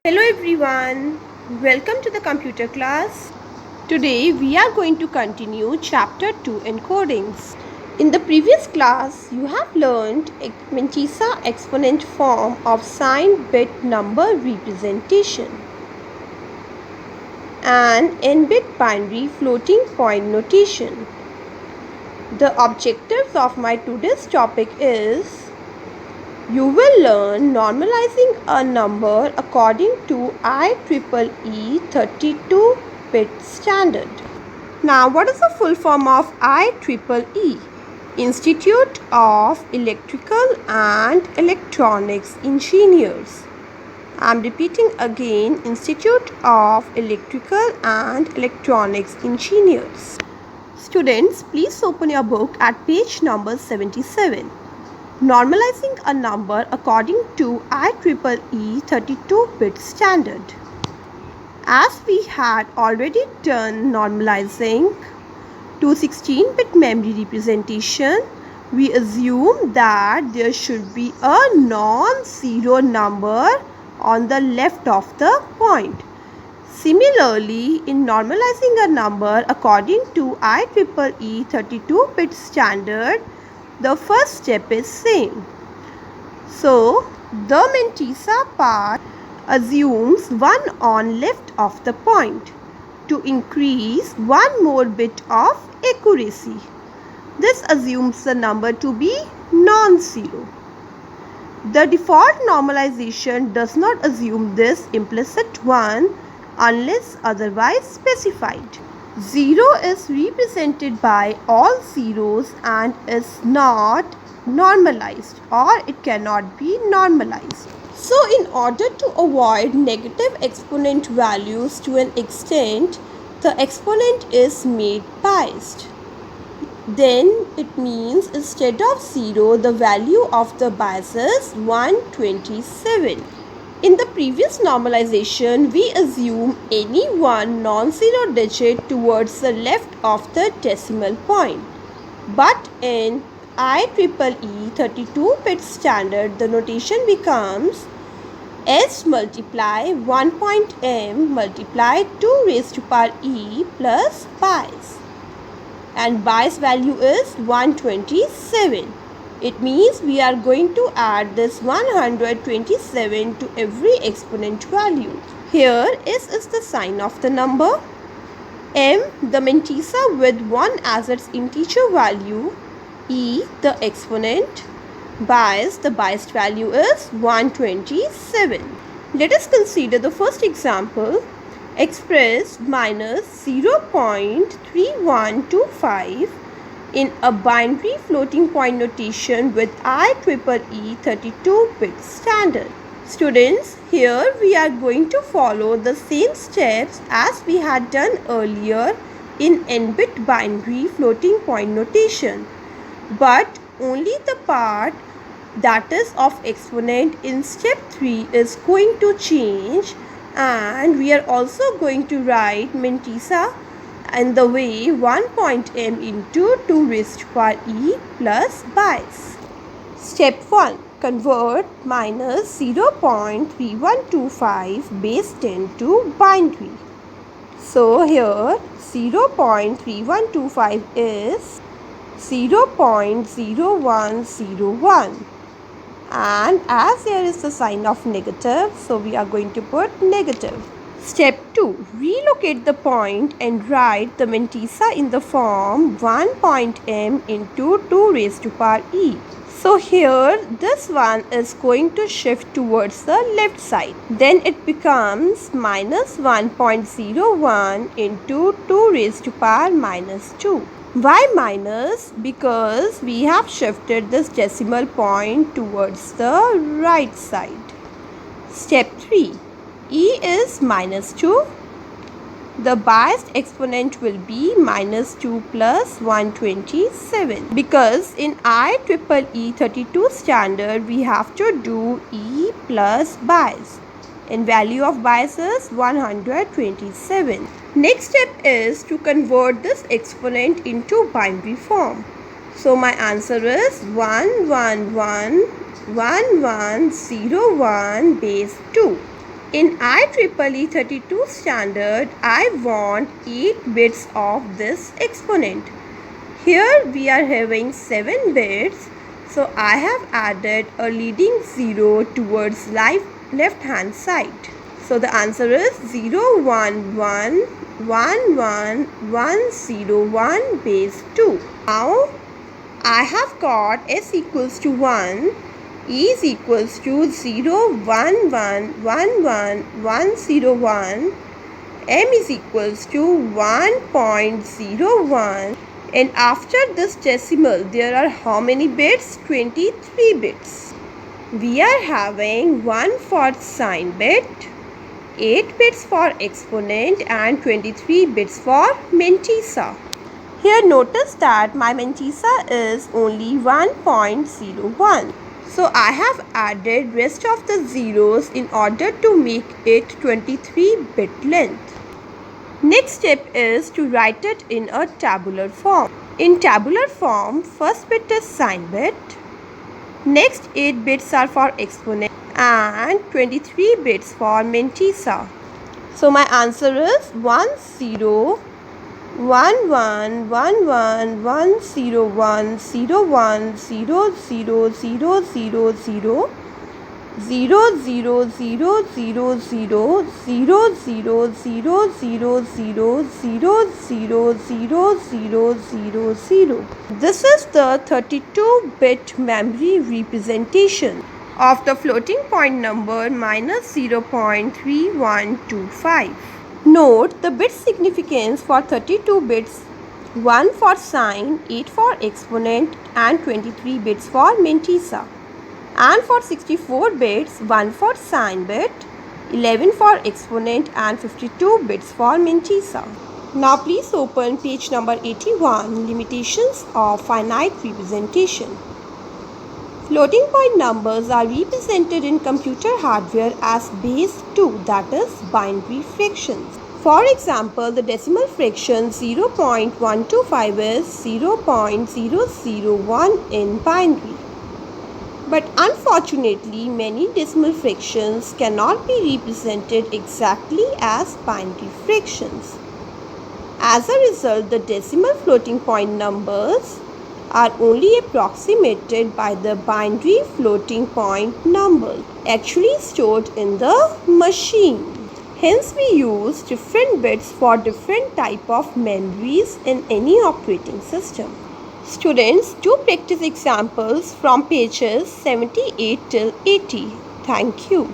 Hello everyone, welcome to the computer class. Today we are going to continue chapter 2 encodings. In the previous class you have learned Mantissa exponent form of signed bit number representation and n-bit binary floating point notation. The objectives of my today's topic is you will learn normalizing a number according to IEEE 32-bit standard. Now, what is the full form of IEEE? Institute of Electrical and Electronics Engineers. I am repeating again, Institute of Electrical and Electronics Engineers. Students, please open your book at page number 77. Normalizing a number according to IEEE 32-bit standard. As we had already done normalizing to 16-bit memory representation, we assume that there should be a non-zero number on the left of the point. Similarly, in normalizing a number according to IEEE 32-bit standard, the first step is same. So, the Mantissa part assumes 1 on left of the point to increase 1 more bit of accuracy. This assumes the number to be non-zero. The default normalization does not assume this implicit 1 unless otherwise specified. 0 is represented by all zeros and is not normalized, or it cannot be normalized. So in order to avoid negative exponent values to an extent, the exponent is made biased. Then it means instead of 0, the value of the bias is 127. In the previous normalization, we assume any one non-zero digit towards the left of the decimal point. But in IEEE 32-bit standard, the notation becomes S multiply 1.m multiply 2 raised to power e plus bias. And bias value is 127. It means we are going to add this 127 to every exponent value. Here S is the sign of the number, M the Mantissa with 1 as its integer value, E the exponent, bias the biased value is 127. Let us consider the first example. Expressed minus 0.3125 in a binary floating point notation with IEEE 32-bit standard. Students, here we are going to follow the same steps as we had done earlier in n-bit binary floating point notation, but only the part that is of exponent in step 3 is going to change, and we are also going to write Mantissa in the way 1.m into 2 raised to power e plus bias. Step 1. Convert minus 0.3125 base 10 to binary. So here 0.3125 is 0.0101, and as here is the sign of negative, so we are going to put negative. Step 2. Relocate the point and write the Mantissa in the form 1.m into 2 raised to power e. So here this one is going to shift towards the left side. Then it becomes minus 1.01 into 2 raised to power minus 2. Why minus? Because we have shifted this decimal point towards the right side. Step 3. E is minus 2. The biased exponent will be minus 2 plus 127. Because in IEEE 32 standard, we have to do E plus bias. And value of bias is 127. Next step is to convert this exponent into binary form. So my answer is 1111101 base 2. In IEEE 32 standard, I want 8 bits of this exponent. Here we are having 7 bits, so I have added a leading 0 towards left hand side. So the answer is 0, 1, 1, 1, 1, 1, 0, 1 base 2. Now I have got S equals to 1, E is equals to 0, 1, 1, 1, 1, 1, 0, 1, M is equals to 1.01, and after this decimal there are how many bits? 23 bits. We are having 1 for sign bit, 8 bits for exponent and 23 bits for mantissa. Here notice that my mantissa is only 1.01. So I have added rest of the zeros in order to make it 23 bit length. Next step is to write it in a tabular form. In tabular form, first bit is sign bit, next 8 bits are for exponent and 23 bits for mantissa. So my answer is 1, 0, 1, 1, 1, 1, 1, 0, 1, 0, 1, 0, 0, 0, 0, 0, 0, 0, 0, 0, 0, 0, 0, 0, 0, 0, 0, 0, 0. This is the 32-bit memory representation of the floating point number minus 0.3125. Note the bit significance for 32 bits: 1 for sign, 8 for exponent and 23 bits for mantissa. And for 64 bits, 1 for sign bit, 11 for exponent and 52 bits for mantissa. Now please open page number 81, Limitations of Finite Representation. Floating point numbers are represented in computer hardware as base 2, that is binary fractions. For example, the decimal fraction 0.125 is 0.001 in binary. But unfortunately, many decimal fractions cannot be represented exactly as binary fractions. As a result, the decimal floating point numbers are only approximated by the binary floating point number actually stored in the machine. Hence, we use different bits for different type of memories in any operating system. Students, do practice examples from pages 78 till 80. Thank you.